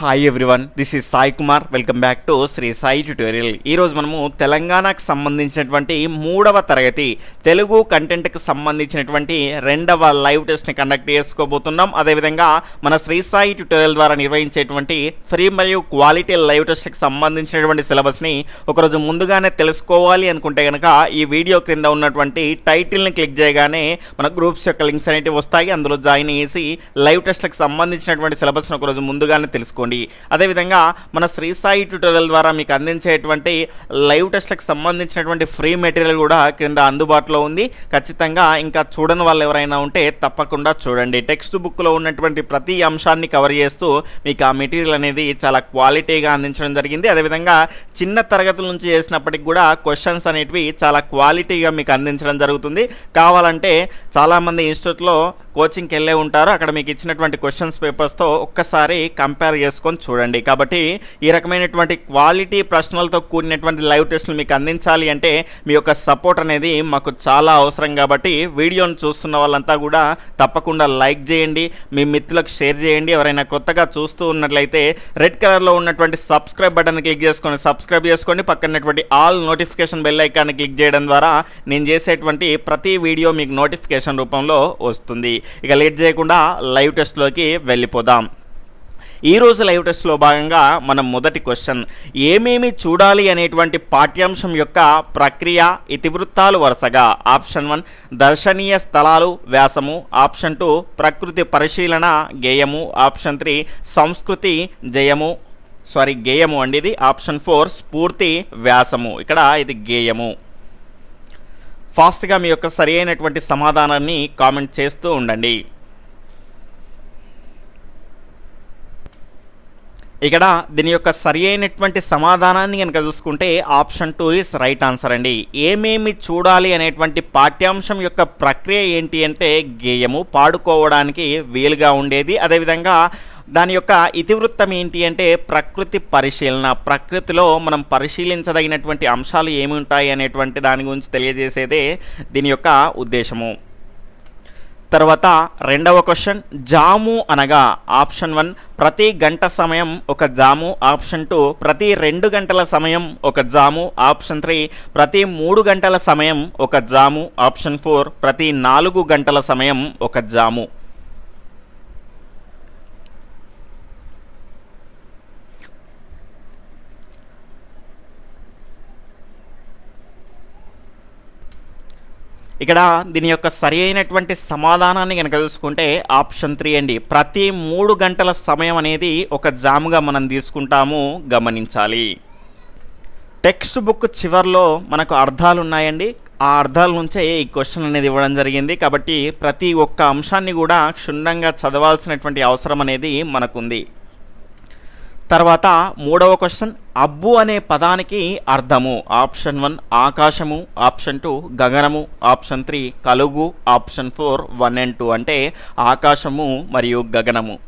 Hi everyone, this is Sai Kumar. Welcome back to Sri Sai tutorial. ఈరోజు మనము తెలంగాణకు సంబంధించినటువంటి 3వ తరగతి తెలుగు కంటెంట్కి సంబంధించినటువంటి 2వ లైవ్ టెస్ట్ని కండక్ట్ చేసుకోబోతున్నాం. అదేవిధంగా మన శ్రీ సాయి ట్యుటోరియల్ ద్వారా నిర్వహించేటువంటి ఫ్రీ మరియు క్వాలిటీ లైవ్ టెస్ట్కి సంబంధించినటువంటి సిలబస్ని ఒకరోజు ముందుగానే తెలుసుకోవాలి అనుకుంటే కనుక ఈ వీడియో క్రింద ఉన్నటువంటి టైటిల్ని క్లిక్ చేయగానే మన గ్రూప్స్ యొక్క లింక్స్ అనేవి వస్తాయి. అందులో జాయిన్ చేసి లైవ్ టెస్ట్కి సంబంధించినటువంటి సిలబస్ని ఒకరోజు ముందుగానే తెలుసుకోండి. అదేవిధంగా మన శ్రీ సాయి ట్యుటోరియల్ ద్వారా మీకు అందించేటువంటి లైవ్ టెస్ట్లకు సంబంధించినటువంటి ఫ్రీ మెటీరియల్ కూడా క్రింద అందుబాటులో ఉంది. ఖచ్చితంగా ఇంకా చూడని వాళ్ళు ఎవరైనా ఉంటే తప్పకుండా చూడండి. టెక్స్ట్ బుక్లో ఉన్నటువంటి ప్రతి అంశాన్ని కవర్ చేస్తూ మీకు ఆ మెటీరియల్ అనేది చాలా క్వాలిటీగా అందించడం జరిగింది. అదేవిధంగా చిన్న తరగతుల నుంచి చేసినప్పటికి కూడా క్వశ్చన్స్ అనేటివి చాలా క్వాలిటీగా మీకు అందించడం జరుగుతుంది. కావాలంటే చాలామంది ఇన్స్టిట్యూట్లో కోచింగ్కి వెళ్ళే ఉంటారు. అక్కడ మీకు ఇచ్చినటువంటి క్వశ్చన్స్ పేపర్స్తో ఒక్కసారి కంపేర్ చేసుకొని చూడండి. కాబట్టి ఈ రకమైనటువంటి క్వాలిటీ ప్రశ్నలతో కూడినటువంటి లైవ్ టెస్టులు మీకు అందించాలి అంటే మీ యొక్క సపోర్ట్ అనేది మాకు చాలా అవసరం. కాబట్టి వీడియోను చూస్తున్న వాళ్ళంతా కూడా తప్పకుండా లైక్ చేయండి, మీ మిత్రులకు షేర్ చేయండి. ఎవరైనా కొత్తగా చూస్తూ ఉన్నట్లయితే రెడ్ కలర్లో ఉన్నటువంటి సబ్స్క్రైబ్ బటన్ క్లిక్ చేసుకొని సబ్స్క్రైబ్ చేసుకోండి. పక్కనటువంటి ఆల్ నోటిఫికేషన్ బెల్ ఐకాన్ని క్లిక్ చేయడం ద్వారా నేను చేసేటువంటి ప్రతి వీడియో మీకు నోటిఫికేషన్ రూపంలో వస్తుంది. ఇక లేట్ చేయకుండా లైవ్ టెస్ట్లోకి వెళ్ళిపోదాం. ఈరోజు లైవ్ టెస్ట్లో భాగంగా మనం మొదటి క్వశ్చన్, ఏమేమి చూడాలి అనేటువంటి పాఠ్యాంశం యొక్క ప్రక్రియ ఇతివృత్తాలు వరుసగా. ఆప్షన్ 1 దర్శనీయ స్థలాలు వ్యాసము, ఆప్షన్ 2 ప్రకృతి పరిశీలన గేయము, ఆప్షన్ 3 సంస్కృతి గేయము అండి ఇది, ఆప్షన్ 4 స్ఫూర్తి వ్యాసము. ఇక్కడ ఇది గేయము. ఫాస్ట్గా మీ యొక్క సరి అయినటువంటి సమాధానాన్ని కామెంట్ చేస్తూ ఉండండి. ఇక్కడ దీని యొక్క సరి అయినటువంటి సమాధానాన్ని కనుక చూసుకుంటే ఆప్షన్ 2 ఇస్ రైట్ ఆన్సర్ అండి. ఏమేమి చూడాలి అనేటువంటి పాఠ్యాంశం యొక్క ప్రక్రియ ఏంటి అంటే గేయము, పాడుకోవడానికి వీలుగా ఉండేది. అదేవిధంగా దాని యొక్క ఇతివృత్తం ఏంటి అంటే ప్రకృతి పరిశీలన, ప్రకృతిలో మనం పరిశీలించదగినటువంటి అంశాలు ఏమి ఉంటాయి అనేటువంటి దాని గురించి తెలియజేసేదే దీని యొక్క ఉద్దేశము. తర్వాత రెండవ క్వశ్చన్, జాము అనగా. ఆప్షన్ 1 ప్రతి గంట సమయం ఒక జాము, ఆప్షన్ 2 ప్రతి 2 గంటల సమయం ఒక జాము, ఆప్షన్ 3 ప్రతి 3 గంటల సమయం ఒక జాము, ఆప్షన్ 4 ప్రతి 4 గంటల సమయం ఒక జాము. ఇక్కడ దీని యొక్క సరి అయినటువంటి సమాధానాన్ని కనుక చూసుకుంటే ఆప్షన్ 3 అండి. ప్రతి 3 గంటల సమయం అనేది ఒక జాముగా మనం తీసుకుంటాము, గమనించాలి. టెక్స్ట్ బుక్ చివర్లో మనకు అర్థాలు ఉన్నాయండి. ఆ అర్థాల నుంచే ఈ క్వశ్చన్ అనేది ఇవ్వడం జరిగింది. కాబట్టి ప్రతి ఒక్క అంశాన్ని కూడా క్షుణ్ణంగా చదవాల్సినటువంటి అవసరం అనేది మనకుంది. తర్వాత మూడవ క్వశ్చన్, అబ్బు అనే పదానికి అర్థము. ఆప్షన్ 1 ఆకాశము, ఆప్షన్ 2 గగనము, ఆప్షన్ 3 కలుగు, ఆప్షన్ 4 1 and 2 అంటే ఆకాశము మరియు గగనము.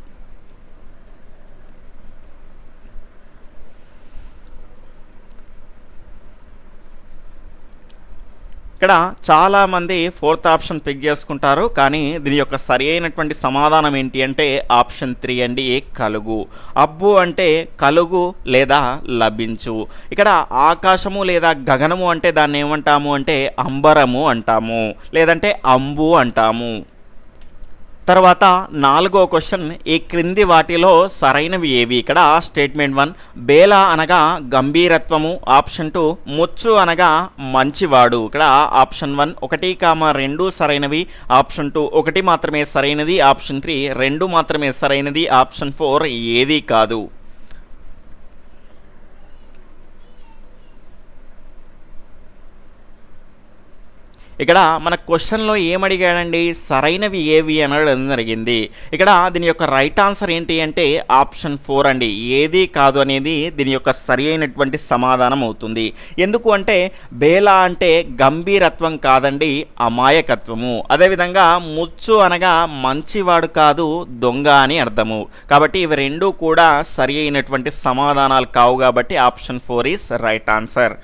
ఇక్కడ చాలామంది 4th ఆప్షన్ పిక్ చేసుకుంటారు, కానీ దీని యొక్క సరి అయినటువంటి సమాధానం ఏంటి అంటే ఆప్షన్ 3 అండి, కలుగు. అబ్బు అంటే కలుగు లేదా లభించు. ఇక్కడ ఆకాశము లేదా గగనము అంటే దాన్ని ఏమంటాము అంటే అంబరము అంటాము, లేదంటే అంబు అంటాము. తర్వాత 4వ క్వశ్చన్, ఈ క్రింది వాటిలో సరైనవి ఏవి. ఇక్కడ స్టేట్మెంట్ 1 బేల అనగా గంభీరత్వము, ఆప్షన్ 2 ముచ్చు అనగా మంచివాడు. ఇక్కడ ఆప్షన్ 1 1, 2 సరైనవి, ఆప్షన్ 2 1 మాత్రమే సరైనది, ఆప్షన్ 3 2 మాత్రమే సరైనది, ఆప్షన్ 4 ఏదీ కాదు. ఇక్కడ మన క్వశ్చన్లో ఏమడిగాడండి, సరైనవి ఏవి అనడం జరిగింది. ఇక్కడ దీని యొక్క రైట్ ఆన్సర్ ఏంటి అంటే ఆప్షన్ 4 అండి, ఏదీ కాదు అనేది దీని యొక్క సరి అయినటువంటి సమాధానం అవుతుంది. ఎందుకు అంటే బేల అంటే గంభీరత్వం కాదండి, అమాయకత్వము. అదేవిధంగా ముచ్చు అనగా మంచివాడు కాదు, దొంగ అని అర్థము. కాబట్టి ఇవి రెండూ కూడా సరి అయినటువంటి సమాధానాలు కావు. కాబట్టి ఆప్షన్ 4 ఈస్ రైట్ ఆన్సర్.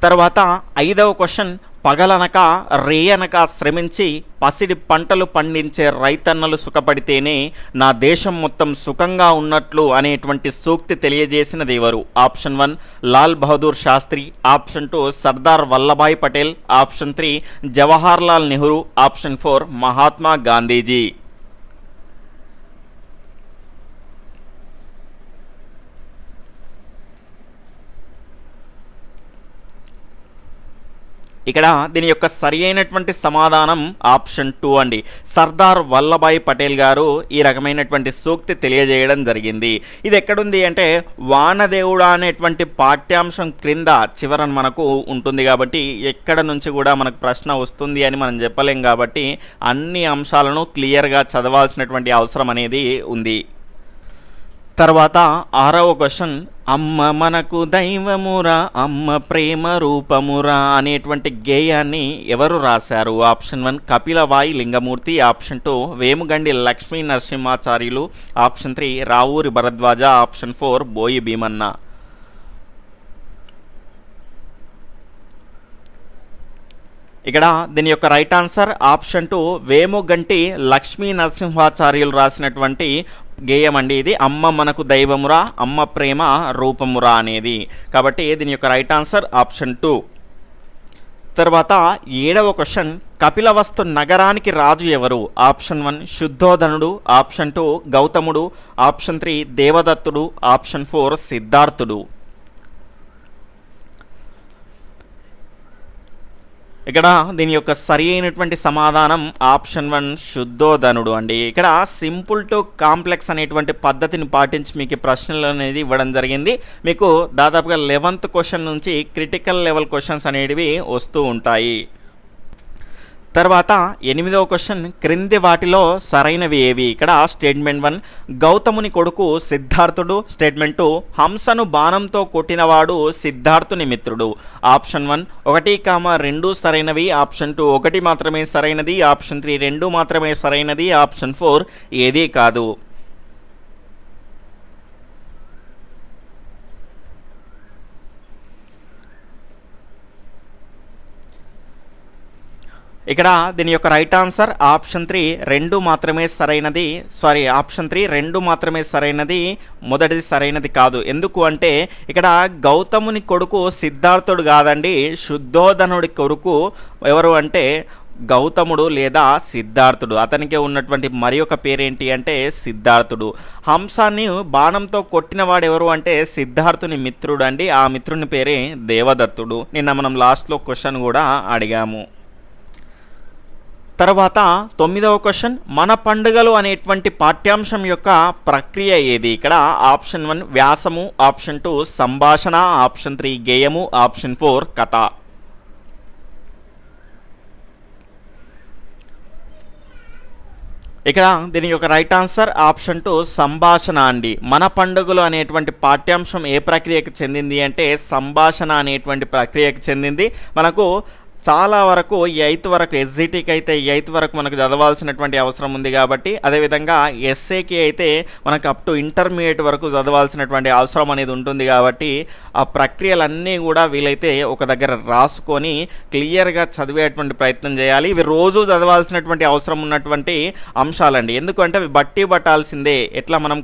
తర్వాత 5వ క్వశ్చన్, పగలనక రేయనక శ్రమించి పసిడి పంటలు పండించే రైతన్నలు సుఖపడితేనే నా దేశం మొత్తం సుఖంగా ఉన్నట్లు అనేటువంటి సూక్తి తెలియజేసినది ఎవరు? Option 1 Lal Bahadur Shastri, option 2 Sardar Vallabhbhai Patel, option 3 Jawahar Lal Nehru, option 4 Mahatma Gandhiji. ఇక్కడ దీని యొక్క సరి అయినటువంటి సమాధానం ఆప్షన్ 2 అండి. సర్దార్ వల్లభాయ్ పటేల్ గారు ఈ రకమైనటువంటి సూక్తి తెలియజేయడం జరిగింది. ఇది ఎక్కడుంది అంటే వానదేవుడా అనేటువంటి పాఠ్యాంశం క్రింద చివరన మనకు ఉంటుంది కాబట్టి ఎక్కడ నుంచి కూడా మనకు ప్రశ్న వస్తుంది అని మనం చెప్పలేం కాబట్టి అన్ని అంశాలను క్లియర్గా చదవాల్సినటువంటి అవసరం అనేది ఉంది. తర్వాత 6వ క్వశ్చన్, అమ్మ మనకు దైవమురా అమ్మ ప్రేమ రూపమురా అనేటువంటి గేయాన్ని ఎవరు రాశారు? Option 1 Kapilavai Lingamurthy, option 2 Vemugandi Lakshmi Narasimhacharyulu, option 3 Ravuri Bharadwaja, option 4 Boyi Bheemanna. ఇక్కడ దీని యొక్క right answer option 2 Vemuganti Lakshmi Narasimhacharyulu రాసినటువంటి గేయం అండి ఇది. అమ్మ మనకు దైవమురా అమ్మ ప్రేమ రూపమురా అనేది. కాబట్టి దీని యొక్క రైట్ ఆన్సర్ ఆప్షన్ 2. తర్వాత 7వ క్వశ్చన్, కపిలవస్తు నగరానికి రాజు ఎవరు? ఆప్షన్ 1 శుద్ధోధనుడు, ఆప్షన్ 2 గౌతముడు, ఆప్షన్ 3 దేవదత్తుడు, ఆప్షన్ 4 సిద్ధార్థుడు. ఇక్కడ దీని యొక్క సరి అయినటువంటి సమాధానం ఆప్షన్ 1 శుద్ధోధనుడు అండి. ఇక్కడ సింపుల్ టు కాంప్లెక్స్ అనేటువంటి పద్ధతిని పాటించి మీకు ప్రశ్నలు అనేది ఇవ్వడం జరిగింది. మీకు దాదాపుగా 11th క్వశ్చన్ నుంచి క్రిటికల్ లెవెల్ క్వశ్చన్స్ అనేటివి వస్తూ ఉంటాయి. తర్వాత 8వ క్వశ్చన్, క్రింది వాటిలో సరైనవి ఏవి? ఇక్కడ స్టేట్మెంట్ 1 గౌతముని కొడుకు సిద్ధార్థుడు, స్టేట్మెంట్ 2 హంసను బాణంతో కొట్టినవాడు సిద్ధార్థుని మిత్రుడు. ఆప్షన్ 1 1, 2 సరైనవి, ఆప్షన్ 2 1 మాత్రమే సరైనది, ఆప్షన్ 3 2 మాత్రమే సరైనది, ఆప్షన్ 4 ఏదీ కాదు. ఇక్కడ దీని యొక్క రైట్ ఆన్సర్ ఆప్షన్ 3 2 మాత్రమే సరైనది. ఆప్షన్ 3 2 మాత్రమే సరైనది, మొదటిది సరైనది కాదు. ఎందుకు అంటే ఇక్కడ గౌతముని కొడుకు సిద్ధార్థుడు కాదండి, శుద్ధోధనుడి కొడుకు ఎవరు అంటే గౌతముడు లేదా సిద్ధార్థుడు. అతనికి ఉన్నటువంటి మరి ఒక పేరేంటి అంటే సిద్ధార్థుడు. హంసాన్ని బాణంతో కొట్టినవాడు ఎవరు అంటే సిద్ధార్థుని మిత్రుడు అండి. ఆ మిత్రుని పేరే దేవదత్తుడు. నిన్న మనం లాస్ట్లో క్వశ్చన్ కూడా అడిగాము. తర్వాత 9వ క్వశ్చన్, మన పండుగలు అనేటువంటి పాఠ్యాంశం యొక్క ప్రక్రియ ఏది? ఇక్కడ ఆప్షన్ 1 వ్యాసము, ఆప్షన్ 2 సంభాషణ, ఆప్షన్ 3 గేయము, ఆప్షన్ 4 కథ. ఇక్కడ దీని యొక్క రైట్ ఆన్సర్ ఆప్షన్ 2 సంభాషణ అండి. మన పండుగలు అనేటువంటి పాఠ్యాంశం ఏ ప్రక్రియకు చెందింది అంటే సంభాషణ అనేటువంటి ప్రక్రియకు చెందింది. మనకు చాలా వరకు 8th వరకు ఎస్జిటికి అయితే 8th వరకు మనకు చదవాల్సినటువంటి అవసరం ఉంది కాబట్టి, అదేవిధంగా ఎస్ఏకి అయితే మనకు అప్ టు ఇంటర్మీడియట్ వరకు చదవాల్సినటువంటి అవసరం అనేది ఉంటుంది కాబట్టి ఆ ప్రక్రియలన్నీ కూడా వీలైతే ఒక దగ్గర రాసుకొని క్లియర్గా చదివేటువంటి ప్రయత్నం చేయాలి. ఇవి రోజు చదవాల్సినటువంటి అవసరం ఉన్నటువంటి అంశాలండి. ఎందుకంటే అవి బట్టి పట్టాల్సిందే. ఎట్లా మనం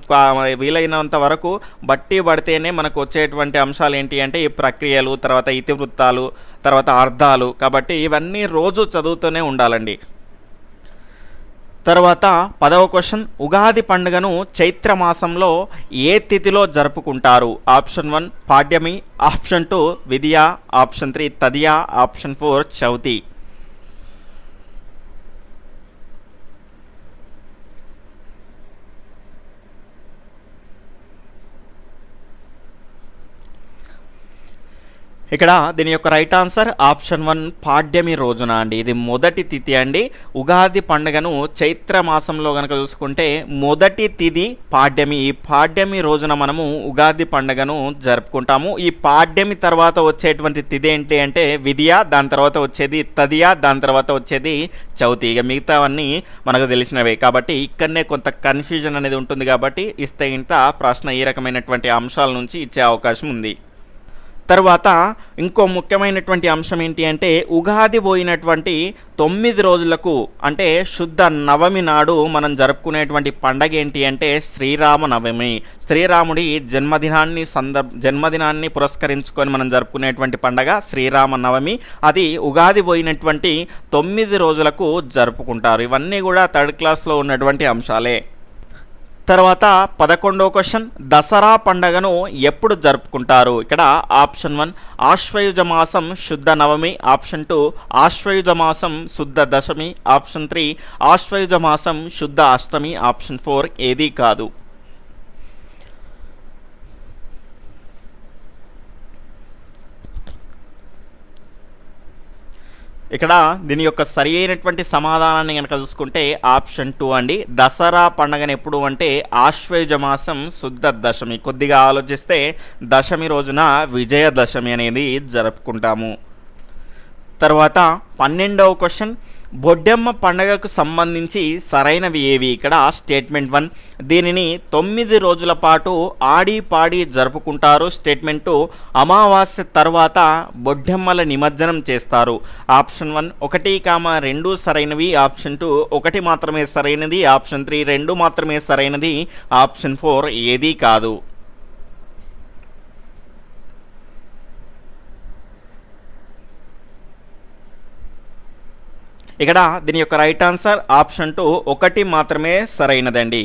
వీలైనంత వరకు బట్టి పడితేనే మనకు వచ్చేటువంటి అంశాలు ఏంటి అంటే ఈ ప్రక్రియలు, తర్వాత ఇతివృత్తాలు, తర్వాత అర్థాలు. కాబట్టి ఇవన్నీ రోజు చదువుతూనే ఉండాలండి. తర్వాత 10వ క్వశ్చన్, ఉగాది పండుగను చైత్ర మాసంలో ఏ తిథిలో జరుపుకుంటారు? ఆప్షన్ 1 పాడ్యమి, ఆప్షన్ 2 విదియ, ఆప్షన్ 3 తదియ, ఆప్షన్ 4 చౌతి. ఇక్కడ దీని యొక్క రైట్ ఆన్సర్ ఆప్షన్ 1 పాడ్యమి రోజున అండి. ఇది మొదటి తిథి అండి. ఉగాది పండుగను చైత్ర మాసంలో కనుక చూసుకుంటే మొదటి తిథి పాడ్యమి. ఈ పాడ్యమి రోజున మనము ఉగాది పండుగను జరుపుకుంటాము. ఈ పాడ్యమి తర్వాత వచ్చేటువంటి తిథి ఏంటి అంటే విదియ, దాని తర్వాత వచ్చేది తదియ, దాని తర్వాత వచ్చేది చౌతి. ఇక మిగతావన్నీ మనకు తెలిసినవే కాబట్టి ఇక్కడనే కొంత కన్ఫ్యూజన్ అనేది ఉంటుంది కాబట్టి ఇస్తే ఇంత ప్రశ్న ఈ రకమైనటువంటి అంశాల నుంచి ఇచ్చే అవకాశం ఉంది. తర్వాత ఇంకో ముఖ్యమైనటువంటి అంశం ఏంటి అంటే ఉగాది పోయినటువంటి 9 రోజులకు అంటే శుద్ధ నవమి నాడు మనం జరుపుకునేటువంటి పండగ ఏంటి అంటే శ్రీరామనవమి. శ్రీరాముడి జన్మదినాన్ని పురస్కరించుకొని మనం జరుపుకునేటువంటి పండగ శ్రీరామనవమి. అది ఉగాది పోయినటువంటి 9 రోజులకు జరుపుకుంటారు. ఇవన్నీ కూడా థర్డ్ క్లాస్లో ఉన్నటువంటి అంశాలే. తర్వాత 11వ క్వశ్చన్, దసరా పండగను ఎప్పుడు జరుపుకుంటారు? ఇక్కడ ఆప్షన్ 1 ఆశ్వయుజ మాసం శుద్ధ నవమి, ఆప్షన్ 2 ఆశ్వయుజ మాసం శుద్ధ దశమి, ఆప్షన్ 3 ఆశ్వయుజ మాసం శుద్ధ అష్టమి, ఆప్షన్ 4 ఏదీ కాదు. ఇక్కడ దీని యొక్క సరి అయినటువంటి సమాధానాన్ని కనుక చూసుకుంటే ఆప్షన్ 2 అండి. దసరా పండగను ఎప్పుడు అంటే ఆశ్వయుజ మాసం శుద్ధ దశమి. కొద్దిగా ఆలోచిస్తే దశమి రోజున విజయదశమి అనేది జరుపుకుంటాము. తర్వాత 12వ క్వశ్చన్, బొడ్డెమ్మ పండగకు సంబంధించి సరైనవి ఏవి? ఇక్కడ స్టేట్మెంట్ 1 దీనిని 9 రోజుల పాటు ఆడి పాడి జరుపుకుంటారు. స్టేట్మెంట్ 2 అమావాస్య తర్వాత బొడ్డెమ్మల నిమజ్జనం చేస్తారు. ఆప్షన్ 1 1, 2 సరైనవి, ఆప్షన్ 2 1 మాత్రమే సరైనది, ఆప్షన్ 3 2 మాత్రమే సరైనది, ఆప్షన్ 4 ఏదీ కాదు. ఇక్కడ దీని యొక్క రైట్ ఆన్సర్ ఆప్షన్ 2 1 మాత్రమే సరైనదండి.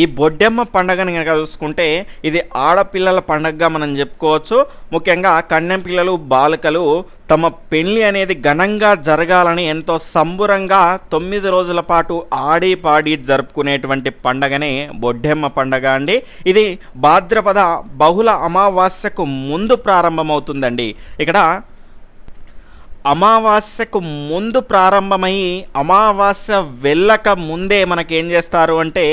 ఈ బొడ్డెమ్మ పండుగని కనుక చూసుకుంటే ఇది ఆడపిల్లల పండుగగా మనం చెప్పుకోవచ్చు. ముఖ్యంగా కన్యం పిల్లలు బాలికలు తమ పెళ్లి అనేది ఘనంగా జరగాలని ఎంతో సంబురంగా 9 రోజుల పాటు ఆడి పాడి జరుపుకునేటువంటి పండగనే బొడ్డెమ్మ పండగ అండి. ఇది భాద్రపద బహుళ అమావాస్యకు ముందు ప్రారంభమవుతుందండి. ఇక్కడ అమావాస్యకు ముందు ప్రారంభమై అమావాస్య వెళ్ళక ముందే మనకేం చేస్తారు అంటే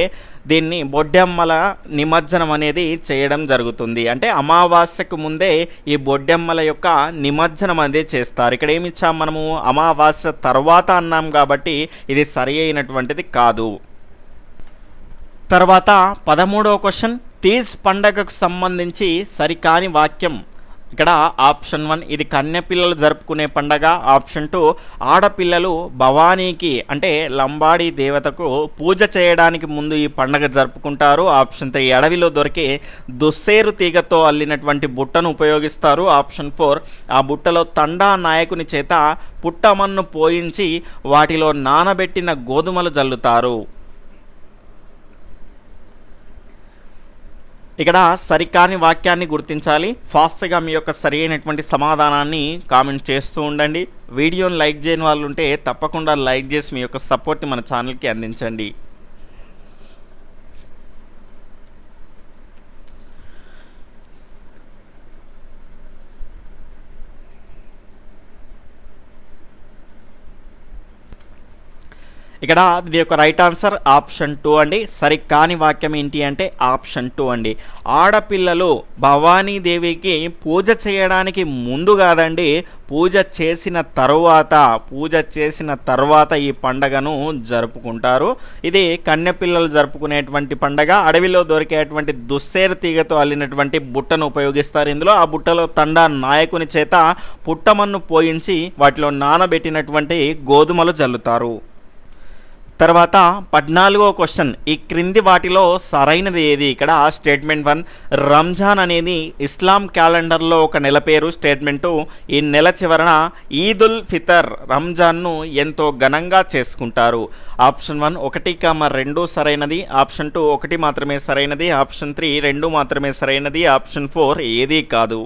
దీన్ని బొడ్డెమ్మల నిమజ్జనం అనేది చేయడం జరుగుతుంది. అంటే అమావాస్యకు ముందే ఈ బొడ్డెమ్మల యొక్క నిమజ్జనం అనేది చేస్తారు. ఇక్కడ ఏమి ఇచ్చాం మనము? అమావాస్య తర్వాత అన్నాం కాబట్టి ఇది సరి అయినటువంటిది కాదు. తర్వాత 13వ క్వశ్చన్, తీజ్ పండగకు సంబంధించి సరికాని వాక్యం. ఇక్కడ ఆప్షన్ 1 ఇది కన్యపిల్లలు జరుపుకునే పండగ, ఆప్షన్ 2 ఆడపిల్లలు భవానీకి అంటే లంబాడి దేవతకు పూజ చేయడానికి ముందు ఈ పండగ జరుపుకుంటారు, ఆప్షన్ 3 అడవిలో దొరికే దుస్సేరు తీగతో అల్లినటువంటి బుట్టను ఉపయోగిస్తారు, ఆప్షన్ 4 ఆ బుట్టలో తండా నాయకుని చేత పుట్టమన్ను పోయించి వాటిలో నానబెట్టిన గోధుమలు జల్లుతారు. ఇక్కడ సరికాని వాక్యాన్ని గుర్తించాలి. ఫాస్ట్గా మీ యొక్క సరి అయినటువంటి సమాధానాన్ని కామెంట్ చేస్తూ ఉండండి. వీడియోని లైక్ చేయని వాళ్ళు ఉంటే తప్పకుండా లైక్ చేసి మీ యొక్క సపోర్ట్ని మన ఛానల్కి అందించండి. ఇక్కడ దీని యొక్క రైట్ ఆన్సర్ ఆప్షన్ 2 అండి. సరికాని వాక్యం ఏంటి అంటే ఆప్షన్ 2 అండి. ఆడపిల్లలు భవానీదేవికి పూజ చేయడానికి ముందు కాదండి, పూజ చేసిన తర్వాత ఈ పండగను జరుపుకుంటారు. ఇది కన్యపిల్లలు జరుపుకునేటువంటి పండగ. అడవిలో దొరికేటువంటి దుస్సేరు తీగతో అల్లినటువంటి బుట్టను ఉపయోగిస్తారు. ఇందులో ఆ బుట్టలో తండా నాయకుని చేత పుట్టమన్ను పోయించి వాటిలో నానబెట్టినటువంటి గోధుమలు జల్లుతారు. తర్వాత 14వ క్వశ్చన్, ఈ క్రింది వాటిలో సరైనది ఏది? ఇక్కడ స్టేట్మెంట్ 1 రంజాన్ అనేది ఇస్లాం క్యాలెండర్లో ఒక నెల పేరు. స్టేట్మెంట్ 2 ఈ నెల చివరన ఈద్ ఉల్ ఫితర్ రంజాన్ను ఎంతో ఘనంగా చేసుకుంటారు. ఆప్షన్ 1 1, 2 సరైనది, ఆప్షన్ 2 1 మాత్రమే సరైనది, ఆప్షన్ 3 2 మాత్రమే సరైనది, ఆప్షన్ 4 ఏదీ కాదు.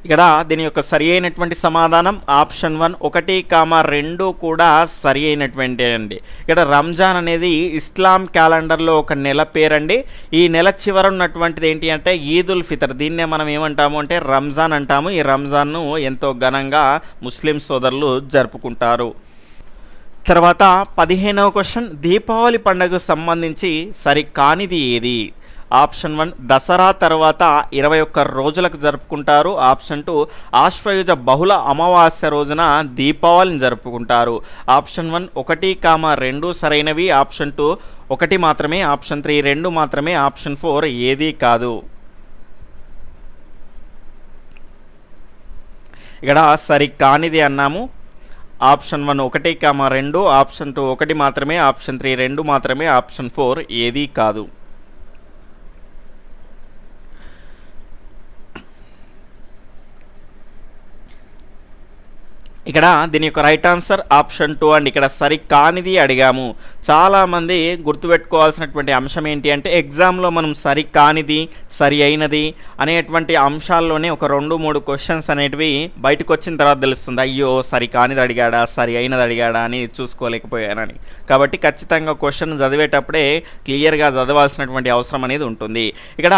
ఇక్కడ దీని యొక్క సరి అయినటువంటి సమాధానం ఆప్షన్ 1 1, 2 కూడా సరి అయినటువంటి అండి. ఇక్కడ రంజాన్ అనేది ఇస్లాం క్యాలెండర్లో ఒక నెల పేరండి. ఈ నెల చివర ఉన్నటువంటిది ఏంటి అంటే ఈద్ ఉల్ ఫితర్. దీన్నే మనం ఏమంటాము అంటే రంజాన్ అంటాము. ఈ రంజాన్ను ఎంతో ఘనంగా ముస్లిం సోదరులు జరుపుకుంటారు. తర్వాత 15వ క్వశ్చన్, దీపావళి పండుగకు సంబంధించి సరికానిది ఏది? ఆప్షన్ 1 దసరా తర్వాత 21 రోజులకు జరుపుకుంటారు. ఆప్షన్ 2 ఆశ్వయుజ బహుళ అమావాస్య రోజున దీపావళిని జరుపుకుంటారు. ఆప్షన్ 1 1, 2 సరైనవి. ఆప్షన్ 2 1 మాత్రమే. ఆప్షన్ 3 2 మాత్రమే. ఆప్షన్ 4 ఏదీ కాదు. ఇక్కడ సరికానిది అన్నాము. ఆప్షన్ 1 1, 2, ఆప్షన్ 2 1 మాత్రమే, ఆప్షన్ 3 2 మాత్రమే, ఆప్షన్ 4 ఏదీ కాదు. ఇక్కడ దీని యొక్క రైట్ ఆన్సర్ ఆప్షన్ 2 అండి. ఇక్కడ సరికానిది అడిగాము. చాలామంది గుర్తుపెట్టుకోవాల్సినటువంటి అంశం ఏంటి అంటే ఎగ్జామ్లో మనం సరికానిది సరి అయినది అనేటువంటి అంశాల్లోనే ఒక 2-3 క్వశ్చన్స్ అనేటివి బయటకు వచ్చిన తర్వాత తెలుస్తుంది, అయ్యో సరికానిది అడిగాడా సరి అయినది అడిగాడా అని చూసుకోలేకపోయానని. కాబట్టి ఖచ్చితంగా క్వశ్చన్ చదివేటప్పుడే క్లియర్గా చదవాల్సినటువంటి అవసరం అనేది ఉంటుంది. ఇక్కడ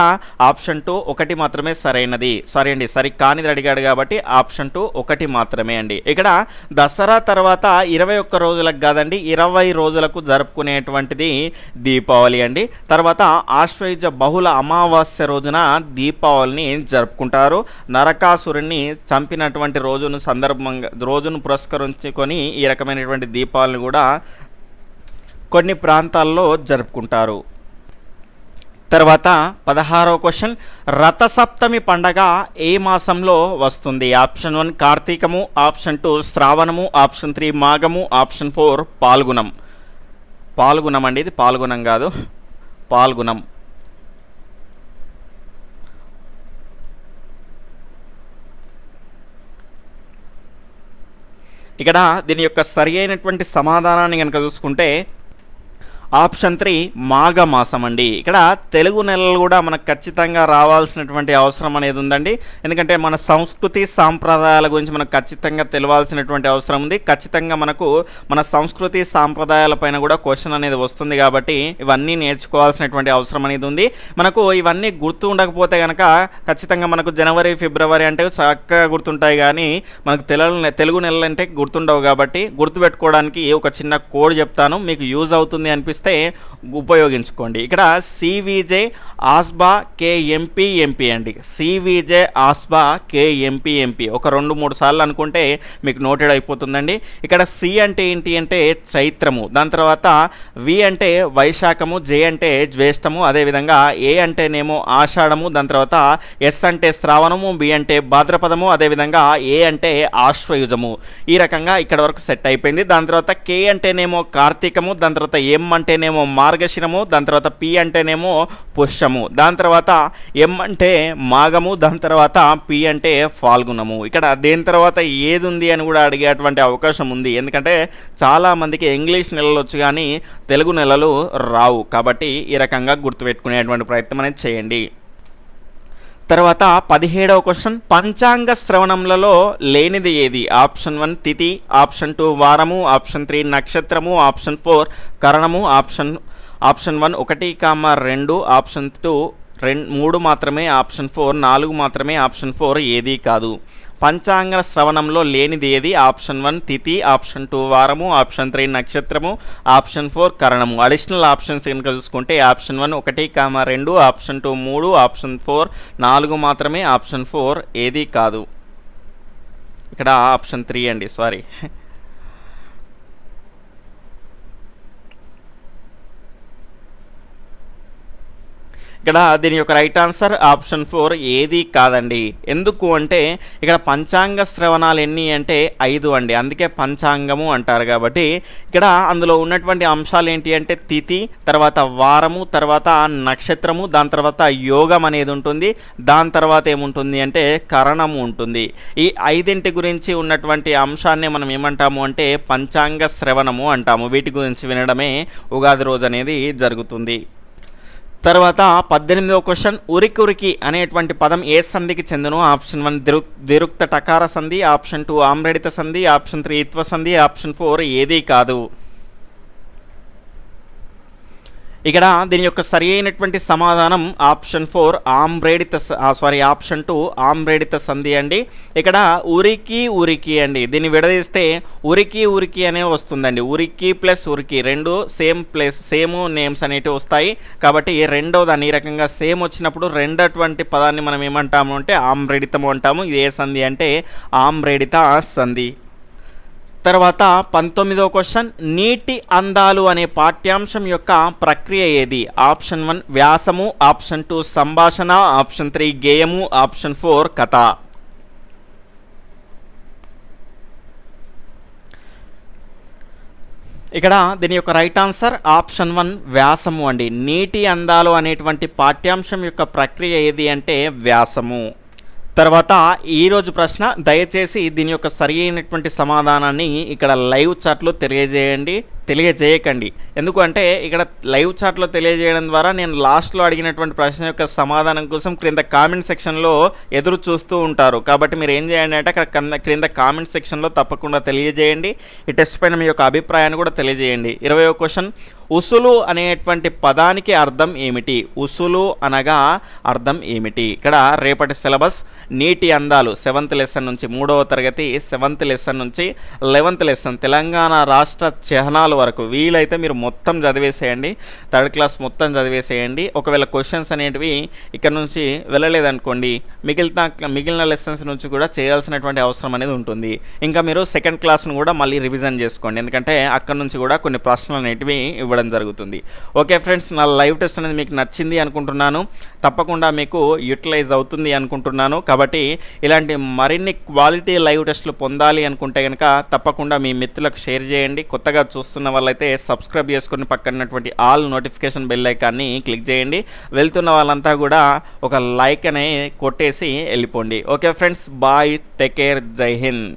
ఆప్షన్ 2 1 మాత్రమే సరైనది. సారీ అండి, సరికానిది అడిగాడు కాబట్టి ఆప్షన్ 2 1 మాత్రమే అండి. ఇక్కడ దసరా తర్వాత 21 రోజులకు కాదండి 20 రోజులకు జరుపుకునేటువంటిది దీపావళి అండి. తర్వాత ఆశ్వయుజ బహుళ అమావాస్య రోజున దీపావళిని జరుపుకుంటారు. నరకాసురుణ్ణి చంపినటువంటి రోజును పురస్కరించుకొని ఈ రకమైనటువంటి దీపావళిని కూడా కొన్ని ప్రాంతాల్లో జరుపుకుంటారు. తర్వాత 16వ క్వశ్చన్, రథసప్తమి పండగ ఏ మాసంలో వస్తుంది? ఆప్షన్ 1 కార్తీకము, ఆప్షన్ 2 శ్రావణము, ఆప్షన్ 3 మాఘము, ఆప్షన్ 4 పాల్గుణం. పాల్గుణం అండి, ఇది పాల్గుణం కాదు, పాల్గుణం. ఇక్కడ దీని యొక్క సరి అయినటువంటి సమాధానాన్ని కనుక చూసుకుంటే ఆప్షన్ 3 మాఘమాసం అండి. ఇక్కడ తెలుగు నెలలు కూడా మనకు ఖచ్చితంగా రావాల్సినటువంటి అవసరం అనేది ఉందండి. ఎందుకంటే మన సంస్కృతి సాంప్రదాయాల గురించి మనకు ఖచ్చితంగా తెలియాల్సినటువంటి అవసరం ఉంది. ఖచ్చితంగా మనకు మన సంస్కృతి సాంప్రదాయాల పైన కూడా క్వశ్చన్ అనేది వస్తుంది కాబట్టి ఇవన్నీ నేర్చుకోవాల్సినటువంటి అవసరం అనేది ఉంది. మనకు ఇవన్నీ గుర్తు ఉండకపోతే కనుక ఖచ్చితంగా మనకు జనవరి ఫిబ్రవరి అంటే చక్కగా గుర్తుంటాయి, కానీ మనకు తెలుగు నెలలు అంటే గుర్తుండవు. కాబట్టి గుర్తుపెట్టుకోవడానికి ఒక చిన్న కోడ్ చెప్తాను, మీకు యూజ్ అవుతుంది అనిపిస్తుంది ఉపయోగించుకోండి. ఇక్కడ సివిజే ఆస్బా కేఎంపీఎంపీ అండి. సివిజే ఆస్బా కేఎంపీఎంపీ ఒక 2-3 సార్లు అనుకుంటే మీకు నోటెడ్ అయిపోతుందండి. ఇక్కడ సి అంటే ఏంటి అంటే చైత్రము, దాని తర్వాత వి అంటే వైశాఖము, జే అంటే జ్యేష్ఠము, అదేవిధంగా ఏ అంటేనేమో ఆషాఢము, దాని తర్వాత ఎస్ అంటే శ్రావణము, బి అంటే భాద్రపదము, అదేవిధంగా ఏ అంటే ఆశ్వయుజము. ఈ రకంగా ఇక్కడ వరకు సెట్ అయిపోయింది. దాని తర్వాత కే అంటేనేమో కార్తీకము, దాని తర్వాత ఎం అంటేనేమో మార్గశిరము, దాని తర్వాత పి అంటేనేమో పుష్యము, దాని తర్వాత ఎం అంటే మాఘము, దాని తర్వాత పి అంటే ఫాల్గుణము. ఇక్కడ దేని తర్వాత ఏది ఉంది అని కూడా అడిగేటువంటి అవకాశం ఉంది. ఎందుకంటే చాలామందికి ఇంగ్లీష్ నెలలు వచ్చు కానీ తెలుగు నెలలు రావు. కాబట్టి ఈ రకంగా గుర్తుపెట్టుకునేటువంటి ప్రయత్నం అనేది చేయండి. తర్వాత 17వ క్వశ్చన్, పంచాంగ శ్రవణంలలో లేనిది ఏది? ఆప్షన్ 1 తిథి, ఆప్షన్ 2 వారము, ఆప్షన్ 3 నక్షత్రము, ఆప్షన్ 4 కరణము, ఆప్షన్ 1 1, 2, ఆప్షన్ 2 3 మాత్రమే, ఆప్షన్ 4 4 మాత్రమే, ఆప్షన్ 4 ఏదీ కాదు. పంచాంగ శ్రవణంలో లేనిది ఏది? ఆప్షన్ 1 తిథి, ఆప్షన్ 2 వారము, ఆప్షన్ 3 నక్షత్రము, ఆప్షన్ 4 కరణము. అడిషనల్ ఆప్షన్స్ కనుక చూసుకుంటే ఆప్షన్ 1 1, 2, ఆప్షన్ 2 3, ఆప్షన్ 4 4 మాత్రమే, ఆప్షన్ 4 ఏదీ కాదు. ఇక్కడ ఆప్షన్ 3 అండి, సారీ. ఇక్కడ దీని యొక్క రైట్ ఆన్సర్ ఆప్షన్ 4 ఏదీ కాదండి. ఎందుకు అంటే ఇక్కడ పంచాంగ శ్రవణాలు ఎన్ని అంటే 5 అండి, అందుకే పంచాంగము అంటారు. కాబట్టి ఇక్కడ అందులో ఉన్నటువంటి అంశాలు ఏంటి అంటే తిథి, తర్వాత వారము, తర్వాత నక్షత్రము, దాని తర్వాత యోగం అనేది ఉంటుంది, దాని తర్వాత ఏముంటుంది అంటే కరణము ఉంటుంది. ఈ 5 గురించి ఉన్నటువంటి అంశాన్ని మనం ఏమంటాము అంటే పంచాంగ శ్రవణము అంటాము. వీటి గురించి వినడమే ఉగాది రోజు అనేది జరుగుతుంది. తర్వాత 18వ క్వశ్చన్, ఉరికి అనేటువంటి పదం ఏ సంధికి చెందును? ఆప్షన్ 1 దిరుక్త టకార సంధి, ఆప్షన్ 2 ఆమ్రడిత సంధి, ఆప్షన్ 3 ఇత్వ సంధి, ఆప్షన్ 4 ఏదీ కాదు. ఇక్కడ దీని యొక్క సరి అయినటువంటి సమాధానం ఆప్షన్ 4 ఆప్షన్ 2 ఆమ్రేడిత సంధి అండి. ఇక్కడ ఉరికి ఉరికి అండి, దీన్ని విడదీస్తే ఉరికి ఉరికి అనే వస్తుందండి. ఉరికి ప్లస్ ఉరికి రెండు సేమ్ నేమ్స్ అనేటివి వస్తాయి. కాబట్టి రెండవది అన్ని రకంగా సేమ్ వచ్చినప్పుడు రెండటువంటి పదాన్ని మనం ఏమంటాము అంటే ఆమ్రేడితము అంటాము. ఇది ఏ సంధి అంటే ఆమ్రేడిత సంధి. తర్వాత 19వ క్వశ్చన్, నీటి అందాలు అనే పాఠ్యాంశం యొక్క ప్రక్రియ ఏది? ఆప్షన్ 1 వ్యాసము, ఆప్షన్ 2 సంభాషణ, ఆప్షన్ 3 గేయము, ఆప్షన్ 4 కథ. ఇక్కడ దీని యొక్క రైట్ ఆన్సర్ ఆప్షన్ 1 వ్యాసము అండి. నీటి అందాలు అనేటువంటి పాఠ్యాంశం యొక్క ప్రక్రియ ఏది అంటే వ్యాసము. తర్వాత ఈరోజు ప్రశ్న, దయచేసి దీని యొక్క సరి అయినటువంటి సమాధానాన్ని ఇక్కడ లైవ్ చాట్లో తెలియజేయకండి. ఎందుకంటే ఇక్కడ లైవ్ చాట్లో తెలియజేయడం ద్వారా నేను లాస్ట్లో అడిగినటువంటి ప్రశ్న యొక్క సమాధానం కోసం క్రింద కామెంట్ సెక్షన్లో ఎదురు చూస్తూ ఉంటారు. కాబట్టి మీరు ఏం చేయండి అంటే అక్కడ క్రింద కామెంట్ సెక్షన్లో తప్పకుండా తెలియజేయండి. ఈ టెస్ట్ పైన మీ యొక్క అభిప్రాయాన్ని కూడా తెలియజేయండి. 20వ క్వశ్చన్, ఉసులు అనేటువంటి పదానికి అర్థం ఏమిటి? ఉసులు అనగా అర్థం ఏమిటి? ఇక్కడ రేపటి సిలబస్ నీటి అందాలు 7th లెసన్ నుంచి 3వ తరగతి 7th లెసన్ నుంచి 11th లెసన్ తెలంగాణ రాష్ట్ర చిహ్నాల వరకు వీలైతే మీరు మొత్తం చదివేసేయండి. 3rd క్లాస్ మొత్తం చదివేసేయండి. ఒకవేళ క్వశ్చన్స్ అనేటివి ఇక్కడ నుంచి వెళ్ళలేదనుకోండి, మిగిలిన లెసన్స్ నుంచి కూడా చేయాల్సినటువంటి అవసరం అనేది ఉంటుంది. ఇంకా మీరు 2nd క్లాస్ను కూడా మళ్ళీ రివిజన్ చేసుకోండి, ఎందుకంటే అక్కడ నుంచి కూడా కొన్ని ప్రశ్నలు అనేటివి ఇవ్వడం జరుగుతుంది. ఓకే ఫ్రెండ్స్, నా లైవ్ టెస్ట్ అనేది మీకు నచ్చింది అనుకుంటున్నాను. తప్పకుండా మీకు యూటిలైజ్ అవుతుంది అనుకుంటున్నాను. కాబట్టి ఇలాంటి మరిన్ని క్వాలిటీ లైవ్ టెస్ట్లు పొందాలి అనుకుంటే కనుక తప్పకుండా మీ మిత్రులకు షేర్ చేయండి. కొత్తగా చూస్తున్న వాళ్ళైతే సబ్స్క్రైబ్ చేసుకుని పక్కనటువంటి ఆల్ నోటిఫికేషన్ బెల్ ఐకాన్ని క్లిక్ చేయండి. వెళ్తున్న వాళ్ళంతా కూడా ఒక లైక్ అనే కొట్టేసి వెళ్ళిపోండి. Okay friends, bye, take care, Jai Hind.